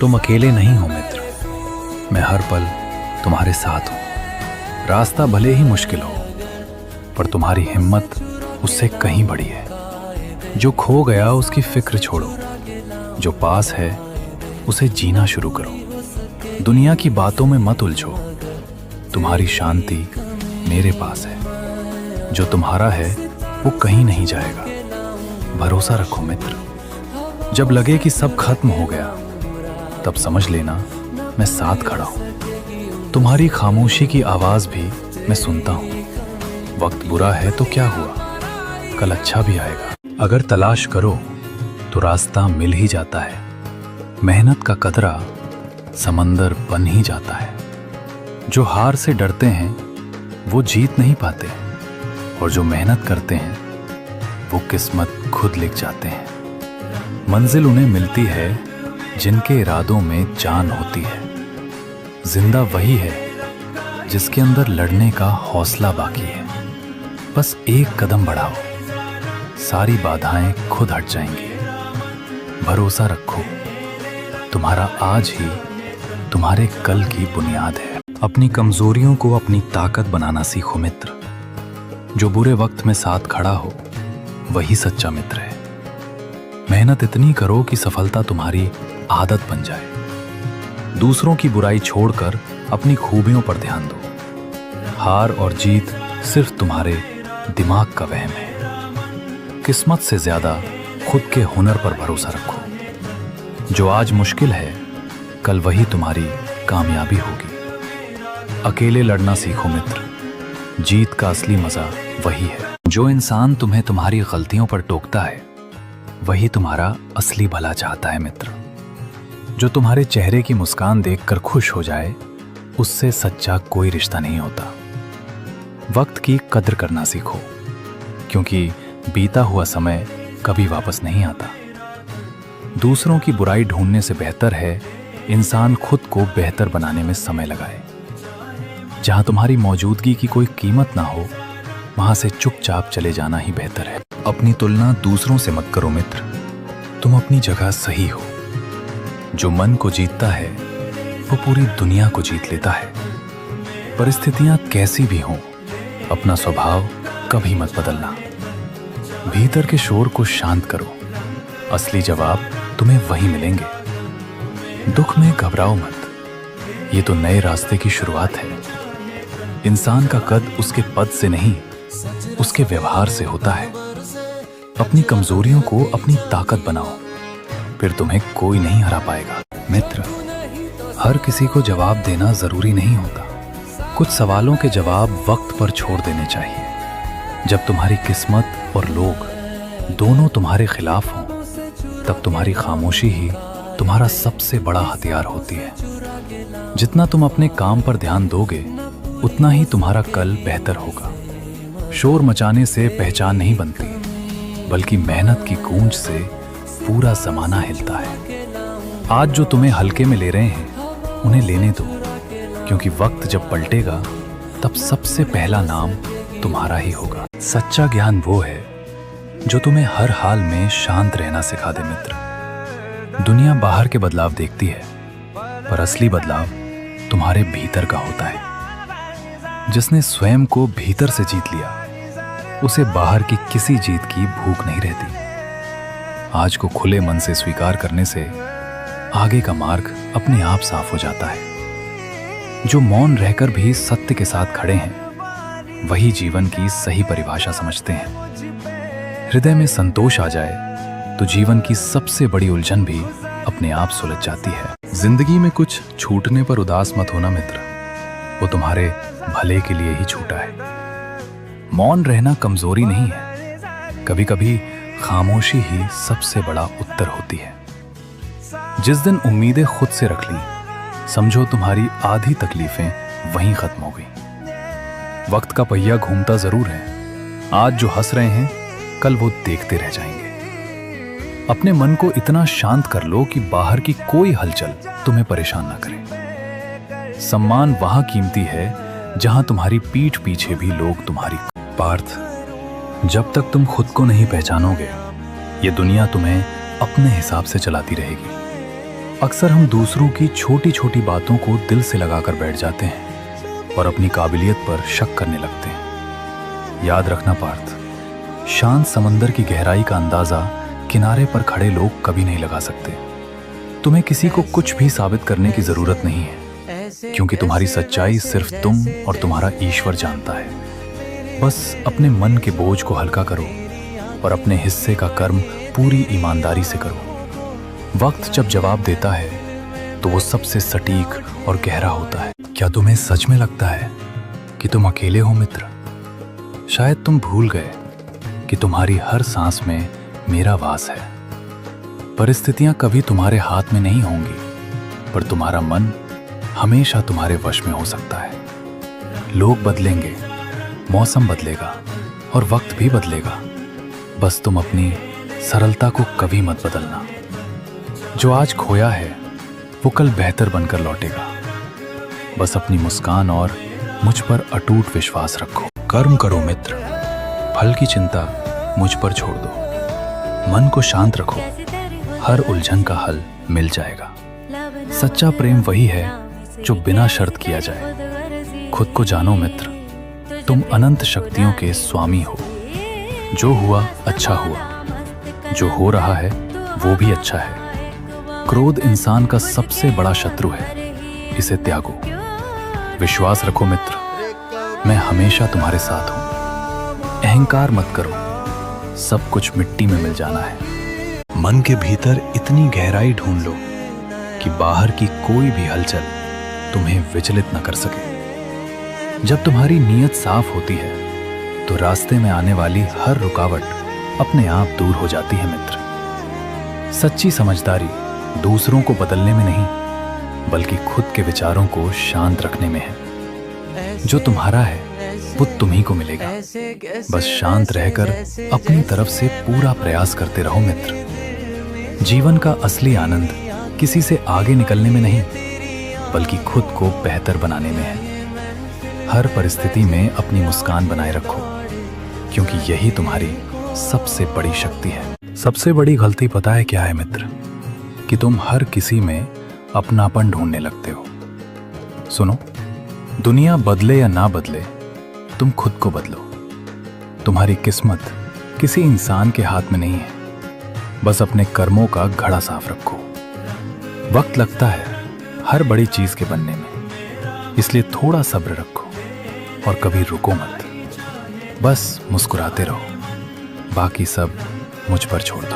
तुम अकेले नहीं हो मित्र, मैं हर पल तुम्हारे साथ हूं। रास्ता भले ही मुश्किल हो, पर तुम्हारी हिम्मत उससे कहीं बड़ी है। जो खो गया उसकी फिक्र छोड़ो, जो पास है उसे जीना शुरू करो। दुनिया की बातों में मत उलझो, तुम्हारी शांति मेरे पास है। जो तुम्हारा है वो कहीं नहीं जाएगा, भरोसा रखो मित्र। जब लगे कि सब खत्म हो गया, तब समझ लेना मैं साथ खड़ा हूं। तुम्हारी खामोशी की आवाज भी मैं सुनता हूं। वक्त बुरा है तो क्या हुआ, कल अच्छा भी आएगा। अगर तलाश करो तो रास्ता मिल ही जाता है। मेहनत का कतरा समंदर बन ही जाता है। जो हार से डरते हैं वो जीत नहीं पाते, और जो मेहनत करते हैं वो किस्मत खुद लिख जाते हैं। मंजिल उन्हें मिलती है जिनके इरादों में जान होती है। जिंदा वही है जिसके अंदर लड़ने का हौसला बाकी है। बस एक कदम बढ़ाओ, सारी बाधाएं खुद हट जाएंगी। भरोसा रखो, तुम्हारा आज ही तुम्हारे कल की बुनियाद है। अपनी कमजोरियों को अपनी ताकत बनाना सीखो मित्र। जो बुरे वक्त में साथ खड़ा हो वही सच्चा मित्र है। मेहनत इतनी करो कि सफलता तुम्हारी आदत बन जाए। दूसरों की बुराई छोड़कर अपनी खूबियों पर ध्यान दो। हार और जीत सिर्फ तुम्हारे दिमाग का वहम है। किस्मत से ज्यादा खुद के हुनर पर भरोसा रखो। जो आज मुश्किल है, कल वही तुम्हारी कामयाबी होगी। अकेले लड़ना सीखो मित्र, जीत का असली मजा वही है। जो इंसान तुम्हें तुम्हारी गलतियों पर टोकता है वही तुम्हारा असली भला चाहता है मित्र। जो तुम्हारे चेहरे की मुस्कान देखकर खुश हो जाए, उससे सच्चा कोई रिश्ता नहीं होता। वक्त की कद्र करना सीखो, क्योंकि बीता हुआ समय कभी वापस नहीं आता। दूसरों की बुराई ढूंढने से बेहतर है इंसान खुद को बेहतर बनाने में समय लगाए। जहां तुम्हारी मौजूदगी की कोई कीमत ना हो, वहां से चुपचाप चले जाना ही बेहतर है। अपनी तुलना दूसरों से मत करो मित्र, तुम अपनी जगह सही हो। जो मन को जीतता है वो पूरी दुनिया को जीत लेता है। परिस्थितियां कैसी भी हों, अपना स्वभाव कभी मत बदलना। भीतर के शोर को शांत करो, असली जवाब तुम्हें वहीं मिलेंगे। दुख में घबराओ मत, ये तो नए रास्ते की शुरुआत है। इंसान का कद उसके पद से नहीं, उसके व्यवहार से होता है। अपनी कमजोरियों को अपनी ताकत बनाओ, फिर तुम्हें कोई नहीं हरा पाएगा। मित्र, हर किसी को जवाब देना जरूरी नहीं होता। कुछ सवालों के जवाब वक्त पर छोड़ देने चाहिए। जब तुम्हारी किस्मत और लोग दोनों तुम्हारे खिलाफ हों, तब तुम्हारी खामोशी ही तुम्हारा सबसे बड़ा हथियार होती है। जितना तुम अपने काम पर ध्यान दोगे, उतना ही तुम्हारा कल बेहतर होगा। शोर मचाने से पहचान नहीं बनती, बल्कि मेहनत की गूंज से पूरा जमाना हिलता है। आज जो तुम्हें हल्के में ले रहे हैं, उन्हें लेने दो, क्योंकि वक्त जब पलटेगा तब सबसे पहला नाम तुम्हारा ही होगा। सच्चा ज्ञान वो है जो तुम्हें हर हाल में शांत रहना सिखा दे मित्र। दुनिया बाहर के बदलाव देखती है, पर असली बदलाव तुम्हारे भीतर का होता है। जिसने स्वयं को भीतर से जीत लिया, उसे बाहर की किसी जीत की भूख नहीं रहती। आज को खुले मन से स्वीकार करने से आगे का मार्ग अपने आप साफ हो जाता है। जो मौन रहकर भी सत्य के साथ खड़े हैं, वही जीवन की सही परिभाषा समझते हैं। हृदय में संतोष आ जाए तो जीवन की सबसे बड़ी उलझन भी अपने आप सुलझ जाती है। जिंदगी में कुछ छूटने पर उदास मत होना मित्र, वो तुम्हारे भले के लिए ही छूटा है। मौन रहना कमजोरी नहीं है, कभी कभी खामोशी ही सबसे बड़ा उत्तर होती है। जिस दिन उम्मीदें खुद से रख ली, समझो तुम्हारी आधी तकलीफें वहीं खत्म हो गई। वक्त का पहिया घूमता जरूर है, आज जो हंस रहे हैं कल वो देखते रह जाएंगे। अपने मन को इतना शांत कर लो कि बाहर की कोई हलचल तुम्हें परेशान ना करे। सम्मान वहां कीमती है जहां तुम्हारी पीठ पीछे भी लोग तुम्हारी। पार्थ, जब तक तुम खुद को नहीं पहचानोगे, ये दुनिया तुम्हें अपने हिसाब से चलाती रहेगी। अक्सर हम दूसरों की छोटी छोटी बातों को दिल से लगाकर बैठ जाते हैं और अपनी काबिलियत पर शक करने लगते हैं। याद रखना पार्थ, शांत समंदर की गहराई का अंदाजा किनारे पर खड़े लोग कभी नहीं लगा सकते। तुम्हें किसी को कुछ भी साबित करने की जरूरत नहीं है, क्योंकि तुम्हारी सच्चाई सिर्फ तुम और तुम्हारा ईश्वर जानता है। बस अपने मन के बोझ को हल्का करो और अपने हिस्से का कर्म पूरी ईमानदारी से करो। वक्त जब जवाब देता है तो वो सबसे सटीक और गहरा होता है। क्या तुम्हें सच में लगता है कि तुम अकेले हो मित्र? शायद तुम भूल गए कि तुम्हारी हर सांस में मेरा वास है। परिस्थितियां कभी तुम्हारे हाथ में नहीं होंगी, पर तुम्हारा मन हमेशा तुम्हारे वश में हो सकता है। लोग बदलेंगे, मौसम बदलेगा और वक्त भी बदलेगा। बस तुम अपनी सरलता को कभी मत बदलना। जो आज खोया है वो कल बेहतर बनकर लौटेगा। बस अपनी मुस्कान और मुझ पर अटूट विश्वास रखो। कर्म करो मित्र, फल की चिंता मुझ पर छोड़ दो। मन को शांत रखो, हर उलझन का हल मिल जाएगा। सच्चा प्रेम वही है जो बिना शर्त किया जाए। खुद को जानो मित्र, तुम अनंत शक्तियों के स्वामी हो। जो हुआ अच्छा हुआ, जो हो रहा है वो भी अच्छा है। क्रोध इंसान का सबसे बड़ा शत्रु है, इसे त्यागो। विश्वास रखो मित्र, मैं हमेशा तुम्हारे साथ हूं। अहंकार मत करो, सब कुछ मिट्टी में मिल जाना है। मन के भीतर इतनी गहराई ढूंढ लो कि बाहर की कोई भी हलचल तुम्हें विचलित न कर सके। जब तुम्हारी नीयत साफ होती है तो रास्ते में आने वाली हर रुकावट अपने आप दूर हो जाती है मित्र। सच्ची समझदारी दूसरों को बदलने में नहीं, बल्कि खुद के विचारों को शांत रखने में है। जो तुम्हारा है वो तुम्ही को मिलेगा। बस शांत रहकर अपनी तरफ से पूरा प्रयास करते रहो मित्र। जीवन का असली आनंद किसी से आगे निकलने में नहीं, बल्कि खुद को बेहतर बनाने में है। हर परिस्थिति में अपनी मुस्कान बनाए रखो, क्योंकि यही तुम्हारी सबसे बड़ी शक्ति है। सबसे बड़ी गलती पता है क्या है मित्र? कि तुम हर किसी में अपनापन ढूंढने लगते हो। सुनो, दुनिया बदले या ना बदले, तुम खुद को बदलो। तुम्हारी किस्मत किसी इंसान के हाथ में नहीं है। बस अपने कर्मों का घड़ा साफ रखो। वक्त लगता है हर बड़ी चीज के बनने में, इसलिए थोड़ा सब्र रखो और कभी रुको मत। बस मुस्कुराते रहो, बाकी सब मुझ पर छोड़ दो।